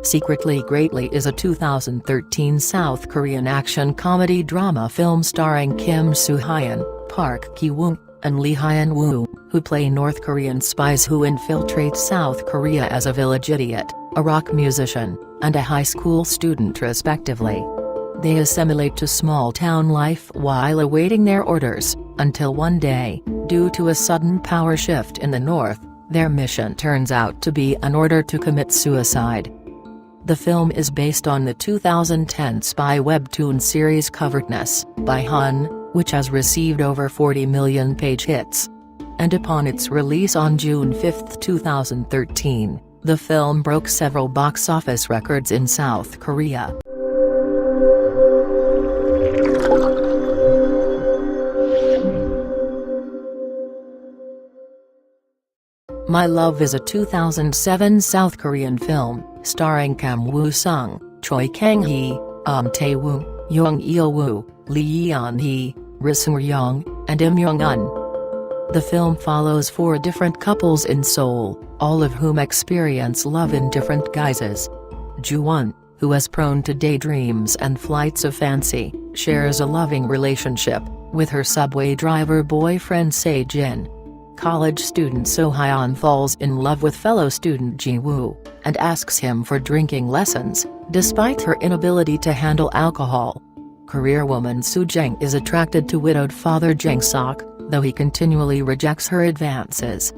Secretly Greatly is a 2013 South Korean action comedy drama film starring Kim Soo-hyun, Park Ki-woong, and Lee Hyun-woo, who play North Korean spies who infiltrate South Korea as a village idiot, a rock musician, and a high school student respectively. They assimilate to small-town life while awaiting their orders, until one day, due to a sudden power shift in the north, their mission turns out to be an order to commit suicide. The film is based on the 2010 spy webtoon series Covetousness, by Hun, which has received over 40 million page hits. And upon its release on June 5, 2013, the film broke several box office records in South Korea. My Love is a 2007 South Korean film, starring Kam Woo-sung, Choi Kang-hee, Tae-woo, Young Il-woo, Lee Yeon-hee, Ri Soo-young, and Im Young-un. The film follows 4 different couples in Seoul, all of whom experience love in different guises. Ju-won, who is prone to daydreams and flights of fancy, shares a loving relationship with her subway driver boyfriend Se-jin. College student So-hyun falls in love with fellow student Ji-woo, and asks him for drinking lessons, despite her inability to handle alcohol. Career woman Soo-jang is attracted to widowed father Jang-sok, though he continually rejects her advances.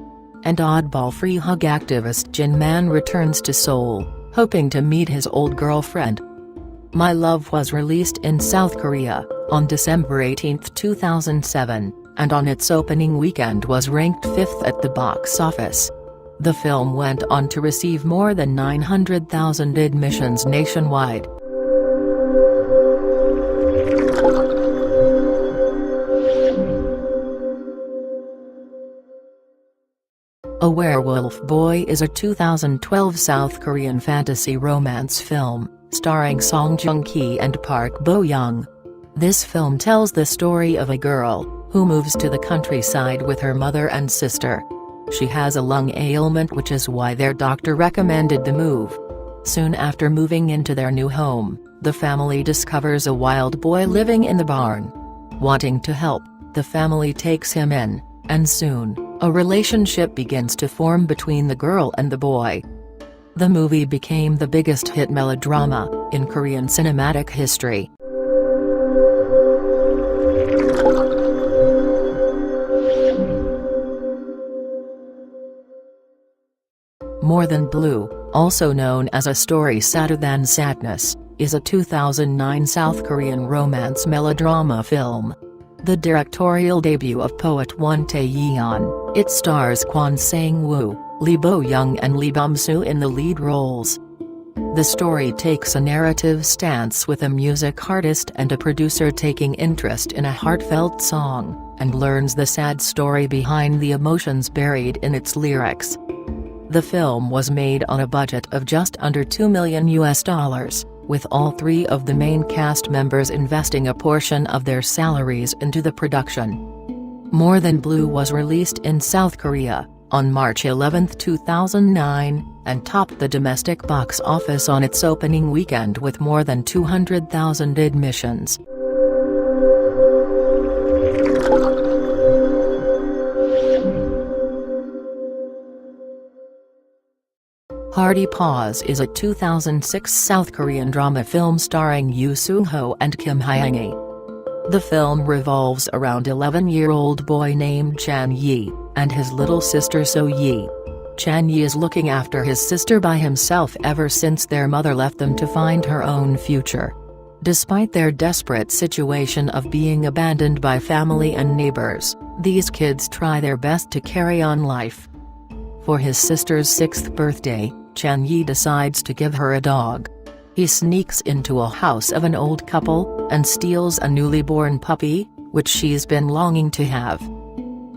And oddball free hug activist Jin-man returns to Seoul, hoping to meet his old girlfriend. My Love was released in South Korea, on December 18, 2007. And on its opening weekend was ranked 5th at the box office. The film went on to receive more than 900,000 admissions nationwide. A Werewolf Boy is a 2012 South Korean fantasy romance film, starring Song Joong-ki and Park Bo-young. This film tells the story of a girl who moves to the countryside with her mother and sister. She has a lung ailment, which is why their doctor recommended the move. Soon after moving into their new home, the family discovers a wild boy living in the barn. Wanting to help, the family takes him in, and soon, a relationship begins to form between the girl and the boy. The movie became the biggest hit melodrama in Korean cinematic history. More Than Blue, also known as A Story Sadder Than Sadness, is a 2009 South Korean romance melodrama film. The directorial debut of poet Won Tae-yeon, it stars Kwon Sang-woo, Lee Bo-young and Lee Bum-soo in the lead roles. The story takes a narrative stance with a music artist and a producer taking interest in a heartfelt song, and learns the sad story behind the emotions buried in its lyrics. The film was made on a budget of just under $2 million, with all 3 of the main cast members investing a portion of their salaries into the production. More Than Blue was released in South Korea, on March 11, 2009, and topped the domestic box office on its opening weekend with more than 200,000 admissions. Hardy Paws is a 2006 South Korean drama film starring Yoo Sung-ho and Kim Hyung-hee. The film revolves around 11-year-old boy named Chan-yi, and his little sister So-yi. Chan-yi is looking after his sister by himself ever since their mother left them to find her own future. Despite their desperate situation of being abandoned by family and neighbors, these kids try their best to carry on life. For his sister's 6th birthday, Chan-yi decides to give her a dog. He sneaks into a house of an old couple, and steals a newly born puppy, which she's been longing to have.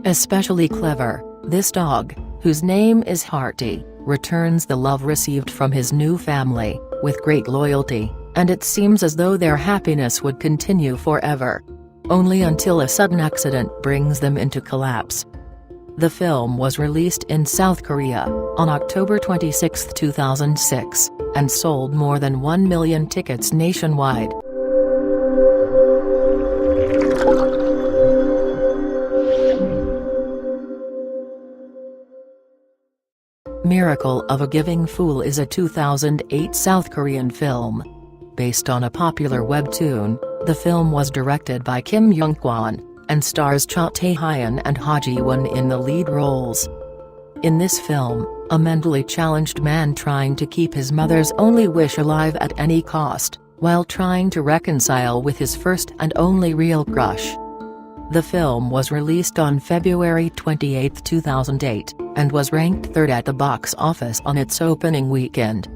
Especially clever, this dog, whose name is Hearty, returns the love received from his new family, with great loyalty, and it seems as though their happiness would continue forever. Only until a sudden accident brings them into collapse. The film was released in South Korea, on October 26, 2006, and sold more than 1 million tickets nationwide. Miracle of a Giving Fool is a 2008 South Korean film. Based on a popular webtoon, the film was directed by Kim Young-kwon, and stars Cha Tae-hyun and Ha Ji-won in the lead roles. In this film, a mentally challenged man trying to keep his mother's only wish alive at any cost, while trying to reconcile with his first and only real crush. The film was released on February 28, 2008, and was ranked third at the box office on its opening weekend.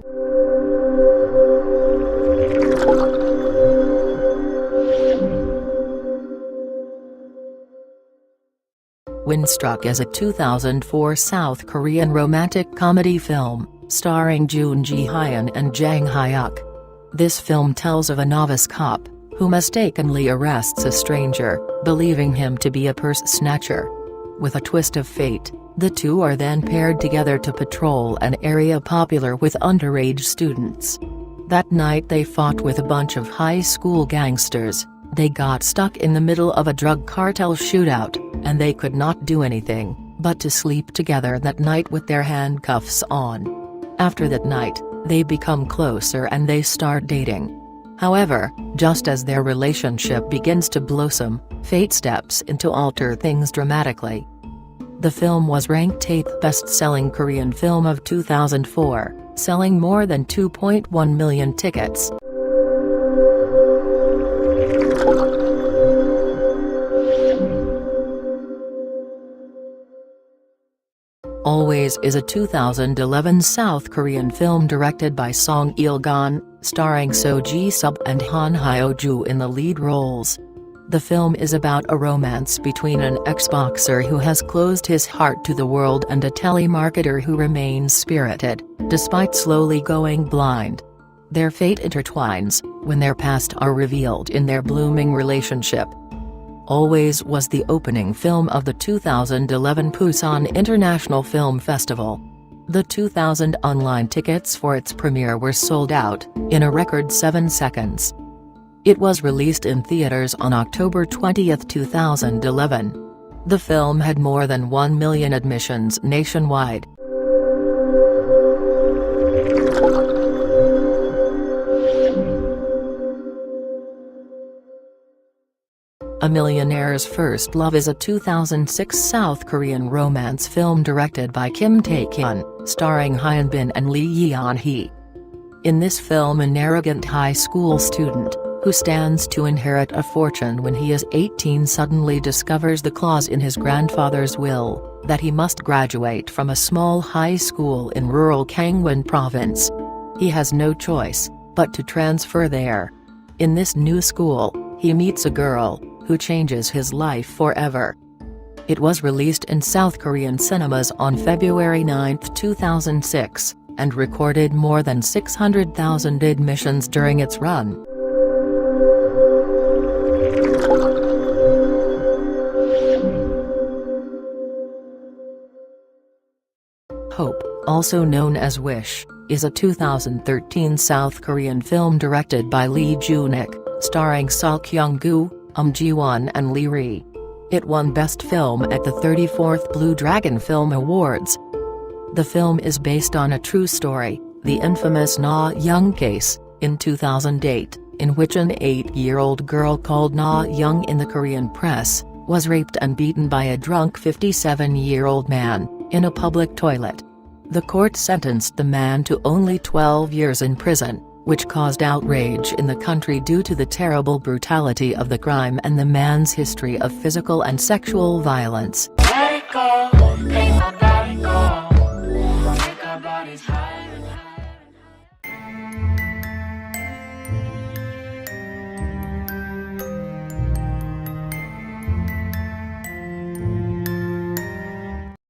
Windstruck is a 2004 South Korean romantic comedy film, starring Jun Ji-hyun and Jang Hyuk. This film tells of a novice cop, who mistakenly arrests a stranger, believing him to be a purse snatcher. With a twist of fate, the two are then paired together to patrol an area popular with underage students. That night they fought with a bunch of high school gangsters. They got stuck in the middle of a drug cartel shootout, and they could not do anything but to sleep together that night with their handcuffs on. After that night, they become closer and they start dating. However, just as their relationship begins to blossom, fate steps in to alter things dramatically. The film was ranked 8th best-selling Korean film of 2004, selling more than 2.1 million tickets. Always is a 2011 South Korean film directed by Song Il-gon, starring So Ji-sub and Han Hyo-joo in the lead roles. The film is about a romance between an ex-boxer who has closed his heart to the world and a telemarketer who remains spirited, despite slowly going blind. Their fate intertwines, when their past are revealed in their blooming relationship. Always was the opening film of the 2011 Busan International Film Festival. The 2,000 online tickets for its premiere were sold out, in a record 7 seconds. It was released in theaters on October 20, 2011. The film had more than 1 million admissions nationwide. A Millionaire's First Love is a 2006 South Korean romance film directed by Kim Tae-kyun, starring Hyun Bin and Lee Yeon-hee. In this film, an arrogant high school student, who stands to inherit a fortune when he is 18, suddenly discovers the clause in his grandfather's will, that he must graduate from a small high school in rural Gangwon province. He has no choice but to transfer there. In this new school, he meets a girl who changes his life forever. It was released in South Korean cinemas on February 9, 2006, and recorded more than 600,000 admissions during its run. Hope, also known as Wish, is a 2013 South Korean film directed by Lee Joo-nik, starring Seo Kyung-gu, Ji-won and Lee Ri. It won Best Film at the 34th Blue Dragon Film Awards. The film is based on a true story, the infamous Na Young case, in 2008, in which an 8-year-old girl called Na Young in the Korean press, was raped and beaten by a drunk 57-year-old man, in a public toilet. The court sentenced the man to only 12 years in prison, which caused outrage in the country due to the terrible brutality of the crime and the man's history of physical and sexual violence. Let it go, make my body go.